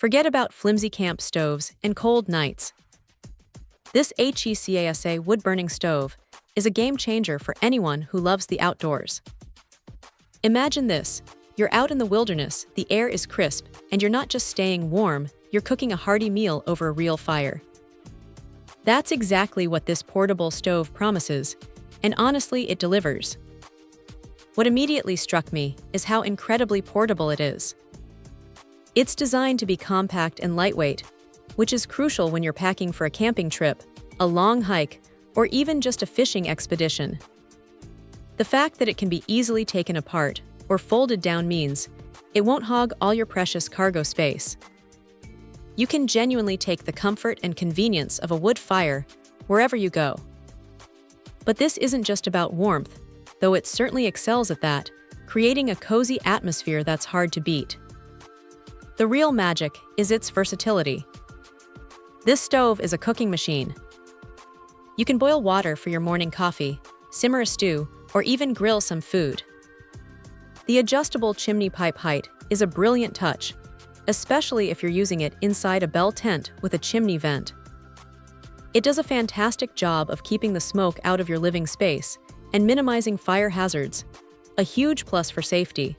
Forget about flimsy camp stoves and cold nights. This HECASA wood-burning stove is a game changer for anyone who loves the outdoors. Imagine this. You're out in the wilderness, the air is crisp, and you're not just staying warm, you're cooking a hearty meal over a real fire. That's exactly what this portable stove promises, and honestly, it delivers. What immediately struck me is how incredibly portable it is. It's designed to be compact and lightweight, which is crucial when you're packing for a camping trip, a long hike, or even just a fishing expedition. The fact that it can be easily taken apart or folded down means it won't hog all your precious cargo space. You can genuinely take the comfort and convenience of a wood fire wherever you go. But this isn't just about warmth, though it certainly excels at that, creating a cozy atmosphere that's hard to beat. The real magic is its versatility. This stove is a cooking machine. You can boil water for your morning coffee, simmer a stew, or even grill some food. The adjustable chimney pipe height is a brilliant touch, especially if you're using it inside a bell tent with a chimney vent. It does a fantastic job of keeping the smoke out of your living space and minimizing fire hazards, a huge plus for safety.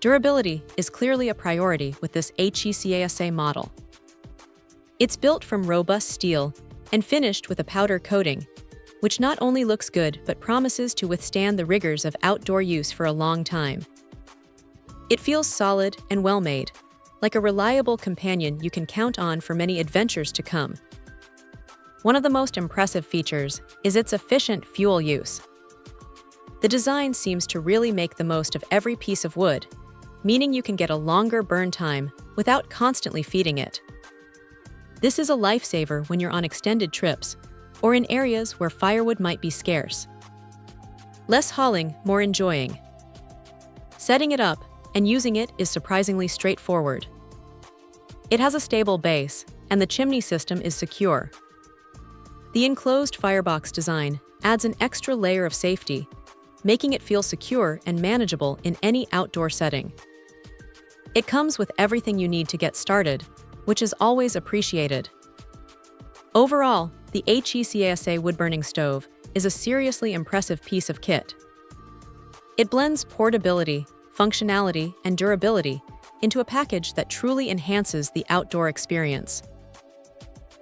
Durability is clearly a priority with this HECASA model. It's built from robust steel and finished with a powder coating, which not only looks good but promises to withstand the rigors of outdoor use for a long time. It feels solid and well-made, like a reliable companion you can count on for many adventures to come. One of the most impressive features is its efficient fuel use. The design seems to really make the most of every piece of wood, meaning you can get a longer burn time without constantly feeding it. This is a lifesaver when you're on extended trips or in areas where firewood might be scarce. Less hauling, more enjoying. Setting it up and using it is surprisingly straightforward. It has a stable base, and the chimney system is secure. The enclosed firebox design adds an extra layer of safety, making it feel secure and manageable in any outdoor setting. It comes with everything you need to get started, which is always appreciated. Overall, the HECASA wood-burning stove is a seriously impressive piece of kit. It blends portability, functionality, and durability into a package that truly enhances the outdoor experience.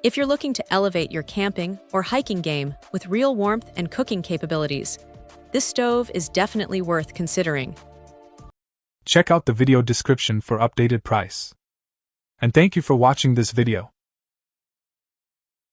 If you're looking to elevate your camping or hiking game with real warmth and cooking capabilities, this stove is definitely worth considering. Check out the video description for updated price. And thank you for watching this video.